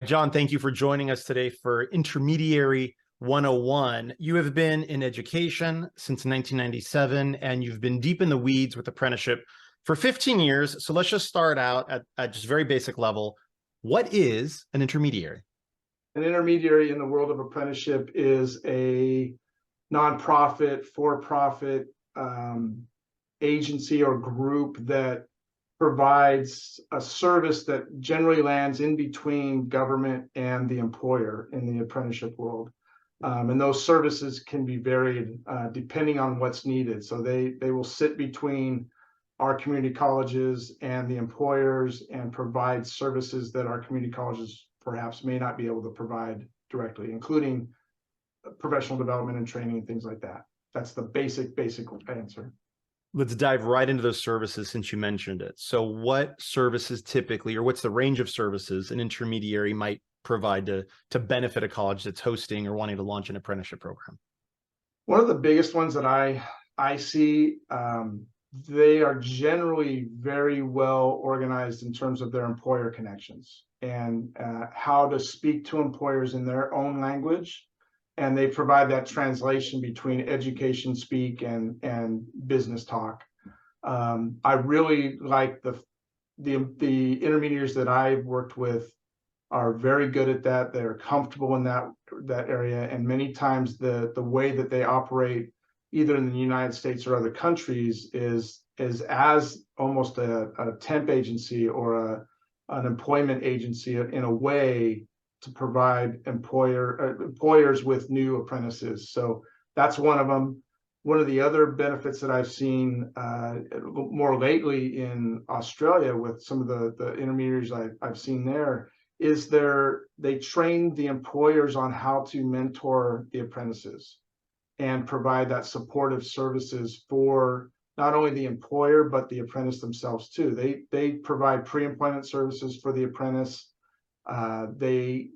John, thank you for joining us today for Intermediary 101. You have been in education since 1997, and you've been deep in the weeds with apprenticeship for 15 years. So let's just start out at just very basic level. What is an intermediary? An intermediary in the world of apprenticeship is a nonprofit, for-profit agency or group that provides a service that generally lands in between government and the employer in the apprenticeship world. And those services can be varied depending on what's needed. So they will sit between our community colleges and the employers and provide services that our community colleges perhaps may not be able to provide directly, including professional development and training and things like that. That's the basic answer. Let's dive right into those services since you mentioned it. So what services typically, or what's the range of services an intermediary might provide to benefit a college that's hosting or wanting to launch an apprenticeship program? One of the biggest ones that I see, they are generally very well organized in terms of their employer connections and how to speak to employers in their own language. And they provide that translation between education speak and business talk. I really like the intermediaries that I've worked with are very good at that. They're comfortable in that area, and many times the way that they operate, either in the United States or other countries, is as almost a temp agency or an employment agency in a way to provide employers with new apprentices. So that's one of them. One of the other benefits that I've seen more lately in Australia with some of the intermediaries I've seen there is they train the employers on how to mentor the apprentices and provide that supportive services for not only the employer, but the apprentice themselves too. They provide pre-employment services for the apprentice. They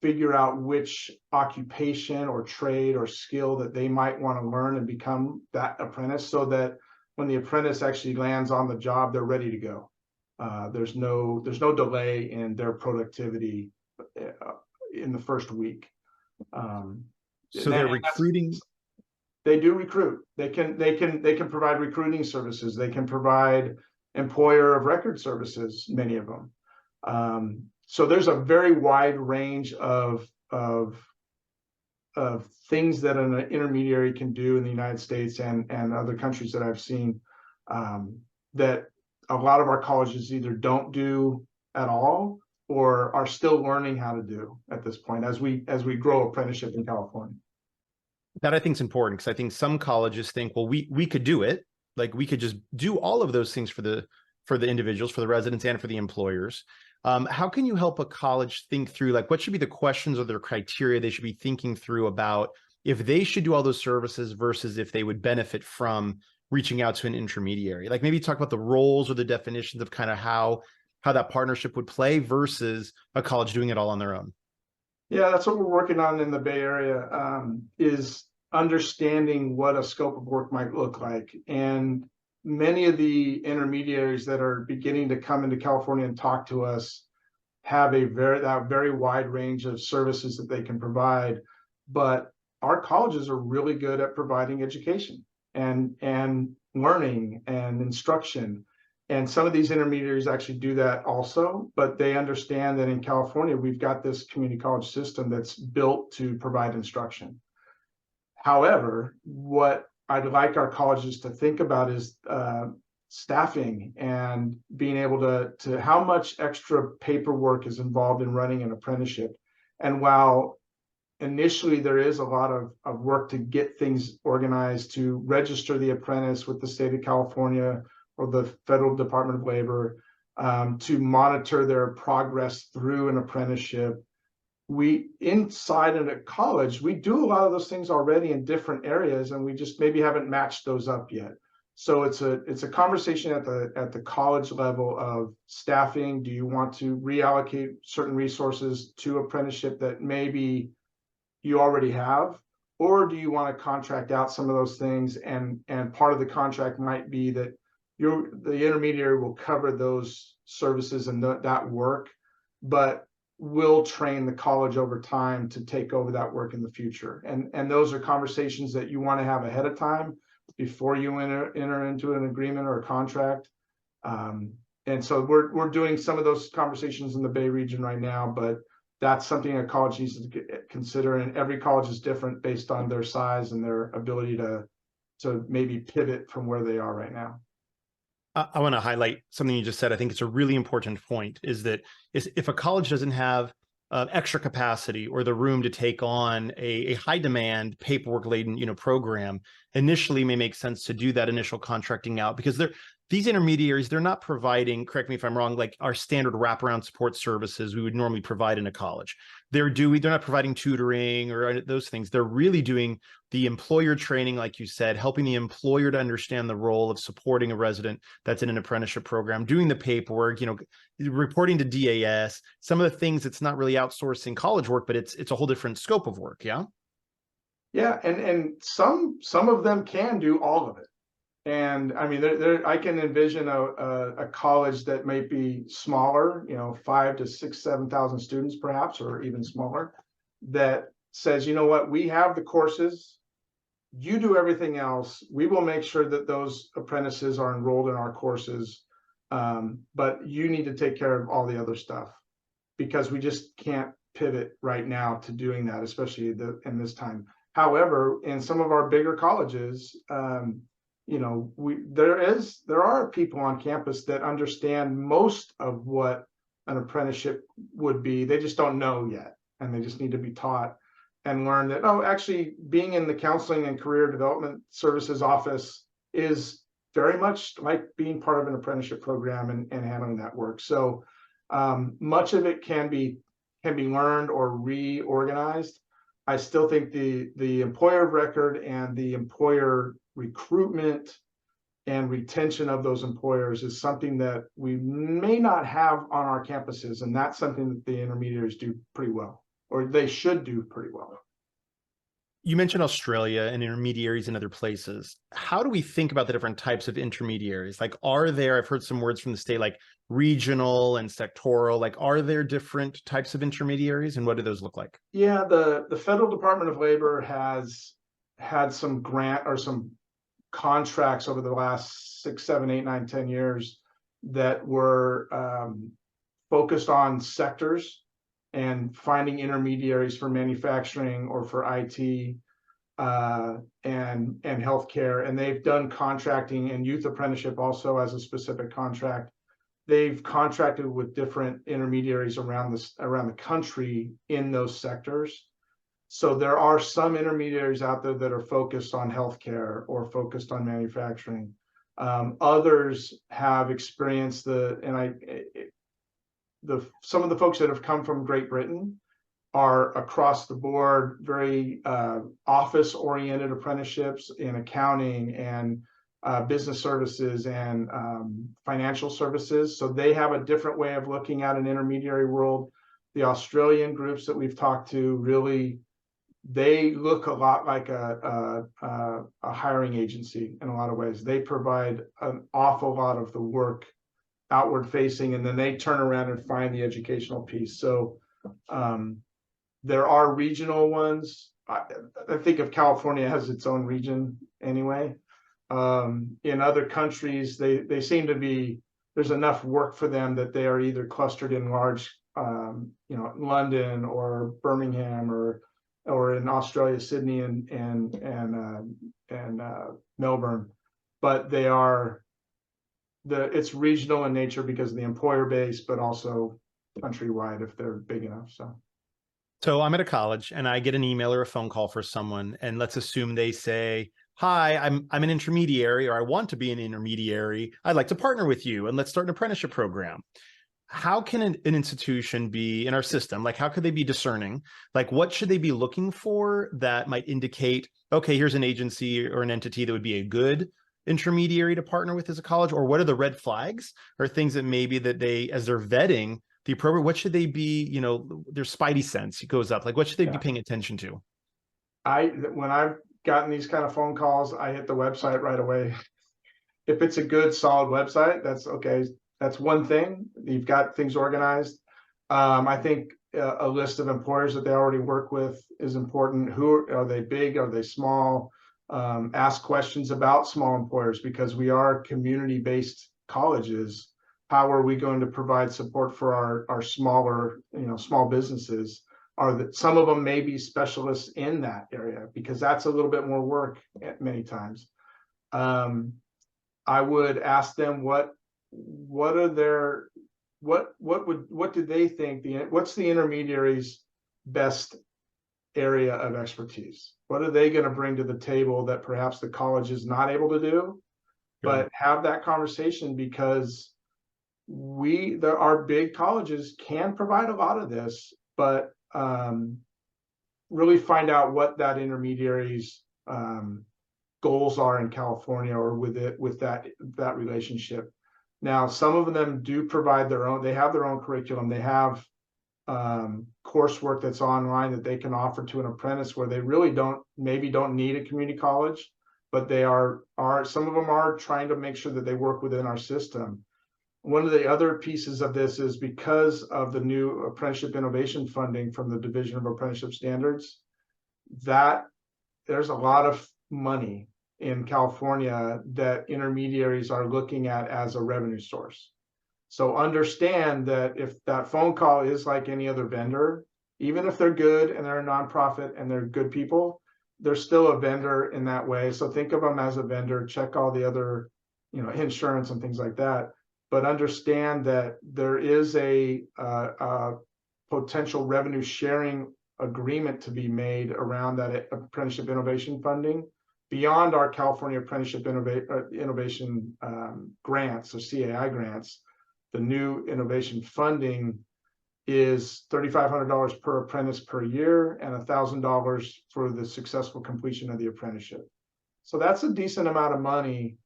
figure out which occupation or trade or skill that they might want to learn and become that apprentice, so that when the apprentice actually lands on the job, they're ready to go. There's no delay in their productivity in the first week. So they're recruiting. They do recruit. They can provide recruiting services. They can provide employer of record services, many of them. So there's a very wide range of things that an intermediary can do in the United States and other countries that I've seen, that a lot of our colleges either don't do at all or are still learning how to do at this point as we grow apprenticeship in California. That I think is important, because I think some colleges think, well, we could do it. Like, we could just do all of those things for the individuals, for the residents, and for the employers. How can you help a college think through, like, what should be the questions or their criteria they should be thinking through about if they should do all those services versus if they would benefit from reaching out to an intermediary? Like, maybe talk about the roles or the definitions of kind of how that partnership would play versus a college doing it all on their own. Yeah, that's what we're working on in the Bay Area, is understanding what a scope of work might look like. And many of the intermediaries that are beginning to come into California and talk to us have that very wide range of services that they can provide. But our colleges are really good at providing education and learning and instruction. And some of these intermediaries actually do that also, but they understand that in California, we've got this community college system that's built to provide instruction. However, what I'd like our colleges to think about is staffing and being able to how much extra paperwork is involved in running an apprenticeship. And while initially there is a lot of work to get things organized, to register the apprentice with the state of California or the Federal Department of Labor, to monitor their progress through an apprenticeship. We inside of a college, we do a lot of those things already in different areas, and we just maybe haven't matched those up yet. So it's a conversation at the college level of staffing. Do you want to reallocate certain resources to apprenticeship that maybe you already have, or do you want to contract out some of those things? And part of the contract might be that the intermediary will cover those services and that work, but will train the college over time to take over that work in the future. And those are conversations that you want to have ahead of time before you enter into an agreement or a contract. And so we're doing some of those conversations in the Bay region right now, but that's something a college needs to consider. And every college is different based on their size and their ability to maybe pivot from where they are right now. I want to highlight something you just said. I think it's a really important point, is that if a college doesn't have extra capacity or the room to take on a high demand paperwork laden program, initially may make sense to do that initial contracting out, because these intermediaries, they're not providing, correct me if I'm wrong, like our standard wraparound support services we would normally provide in a college. They're not providing tutoring or those things. They're really doing the employer training, like you said, helping the employer to understand the role of supporting a resident that's in an apprenticeship program, doing the paperwork, reporting to DAS, some of the things that's not really outsourcing college work, but it's a whole different scope of work. Yeah. Yeah, and some of them can do all of it. And I mean, I can envision a college that might be smaller, 5 to 6, 7,000 students, perhaps, or even smaller, that says, you know what, we have the courses, you do everything else. We will make sure that those apprentices are enrolled in our courses, but you need to take care of all the other stuff, because we just can't pivot right now to doing that, especially in this time. However, in some of our bigger colleges, there are people on campus that understand most of what an apprenticeship would be. They just don't know yet, and they just need to be taught and learn that, oh, actually being in the counseling and career development services office is very much like being part of an apprenticeship program and handling that work. So much of it can be learned or reorganized. I still think the employer of record and the employer recruitment and retention of those employers is something that we may not have on our campuses, and that's something that the intermediaries do pretty well, or they should do pretty well. You mentioned Australia and intermediaries in other places. How do we think about the different types of intermediaries? Like, I've heard some words from the state, like regional and sectoral, like, are there different types of intermediaries, and what do those look like? Yeah, the Federal Department of Labor has had some grant or some contracts over the last 6, 7, 8, 9, 10 years that were focused on sectors and finding intermediaries for manufacturing or for IT and healthcare. And they've done contracting and youth apprenticeship also as a specific contract. They've contracted with different intermediaries around the country in those sectors. So there are some intermediaries out there that are focused on healthcare or focused on manufacturing. Others have experienced some of the folks that have come from Great Britain are across the board very office-oriented apprenticeships in accounting and business services and financial services. So they have a different way of looking at an intermediary world. The Australian groups that we've talked to really, they look a lot like a hiring agency in a lot of ways. They provide an awful lot of the work outward facing, and then they turn around and find the educational piece. So there are regional ones. I think of California has its own region anyway. In other countries, they seem to be, there's enough work for them that they are either clustered in large, London or Birmingham or in Australia, Sydney and Melbourne, but it's regional in nature because of the employer base, but also countrywide if they're big enough. So I'm at a college and I get an email or a phone call for someone, and let's assume they say, hi, I'm an intermediary, or I want to be an intermediary. I'd like to partner with you and let's start an apprenticeship program. How can an institution be in our system? Like, how could they be discerning? Like, what should they be looking for that might indicate, okay, here's an agency or an entity that would be a good intermediary to partner with as a college? Or what are the red flags or things that maybe that they, as they're vetting the appropriate, what should they be, their spidey sense goes up. Like, what should they be paying attention to? When I've gotten these kind of phone calls, I hit the website right away. If it's a good, solid website, that's okay. That's one thing. You've got things organized. I think a list of employers that they already work with is important. Who are they? Big? Are they small? Ask questions about small employers, because we are community-based colleges. How are we going to provide support for our smaller, small businesses? Are that some of them may be specialists in that area, because that's a little bit more work at many times. I would ask them what are their what do they think what's the intermediaries' best area of expertise? What are they going to bring to the table that perhaps the college is not able to do? But have that conversation, because our big colleges can provide a lot of this, but really find out what that intermediaries goals are in California, or with that relationship. Now, some of them do provide they have their own curriculum. They have coursework that's online that they can offer to an apprentice, where they really don't need a community college, but they are some of them are trying to make sure that they work within our system. One of the other pieces of this is, because of the new apprenticeship innovation funding from the Division of Apprenticeship Standards, that there's a lot of money in California that intermediaries are looking at as a revenue source. So understand that if that phone call is like any other vendor, even if they're good and they're a nonprofit and they're good people, they're still a vendor in that way. So think of them as a vendor, check all the other, insurance and things like that. But understand that there is a potential revenue sharing agreement to be made around that apprenticeship innovation funding, beyond our California Apprenticeship Innovation grants, or CAI grants. The new innovation funding is $3,500 per apprentice per year, and $1,000 for the successful completion of the apprenticeship. So that's a decent amount of money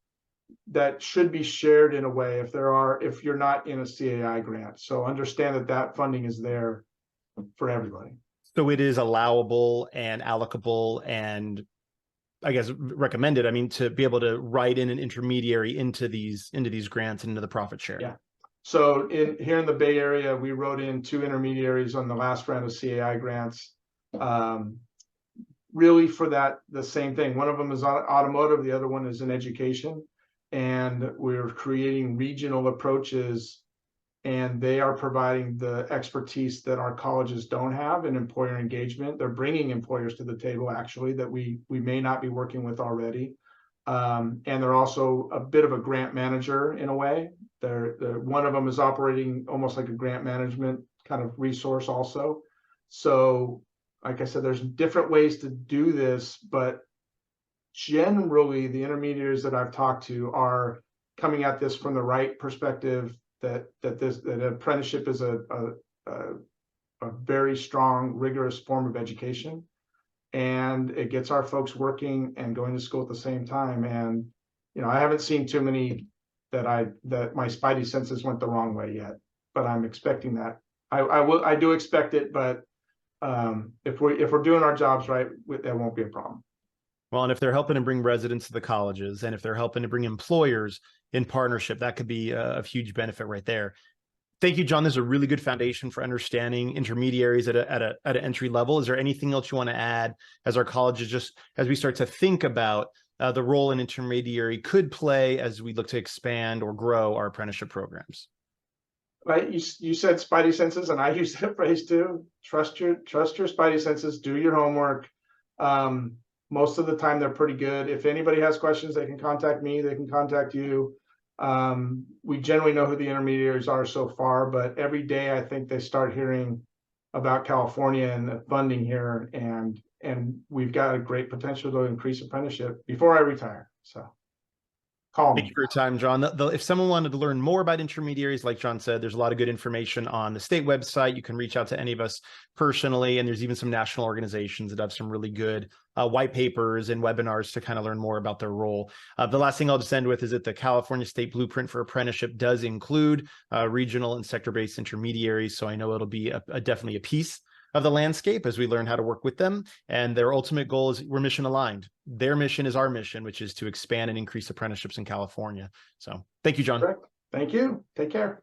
that should be shared in a way if you're not in a CAI grant. So understand that funding is there for everybody. So it is allowable and allocable, and I guess recommended, to be able to write in an intermediary into these grants and into the profit share. Yeah. So here in the Bay Area, we wrote in 2 intermediaries on the last round of CAI grants, really for the same thing. One of them is automotive, the other one is in education, and we're creating regional approaches, and they are providing the expertise that our colleges don't have in employer engagement. They're bringing employers to the table, actually, that we may not be working with already. And they're also a bit of a grant manager in a way. One of them is operating almost like a grant management kind of resource also. So, like I said, there's different ways to do this, but generally the intermediaries that I've talked to are coming at this from the right perspective, that apprenticeship is a very strong, rigorous form of education, and it gets our folks working and going to school at the same time. And I haven't seen too many that my spidey senses went the wrong way yet, but I'm expecting that. I do expect it, but if we're doing our jobs right, that won't be a problem. Well, and if they're helping to bring residents to the colleges, and if they're helping to bring employers in partnership, that could be a huge benefit right there. Thank you, John. This is a really good foundation for understanding intermediaries at an entry level. Is there anything else you want to add as our colleges, as we start to think about the role an intermediary could play as we look to expand or grow our apprenticeship programs? Right. You said spidey senses, and I use that phrase too. Trust your spidey senses. Do your homework. Most of the time, they're pretty good. If anybody has questions, they can contact me. They can contact you. We generally know who the intermediaries are so far, but every day I think they start hearing about California and the funding here, and we've got a great potential to increase apprenticeship before I retire. So call me. Thank you for your time, John. If someone wanted to learn more about intermediaries, like John said, there's a lot of good information on the state website. You can reach out to any of us personally, and there's even some national organizations that have some really good white papers and webinars to kind of learn more about their role. The last thing I'll just end with is that the California State Blueprint for Apprenticeship does include regional and sector-based intermediaries. So I know it'll be definitely a piece of the landscape as we learn how to work with them. And their ultimate goal is we're mission aligned. Their mission is our mission, which is to expand and increase apprenticeships in California. So thank you, John. Correct. Thank you. Take care.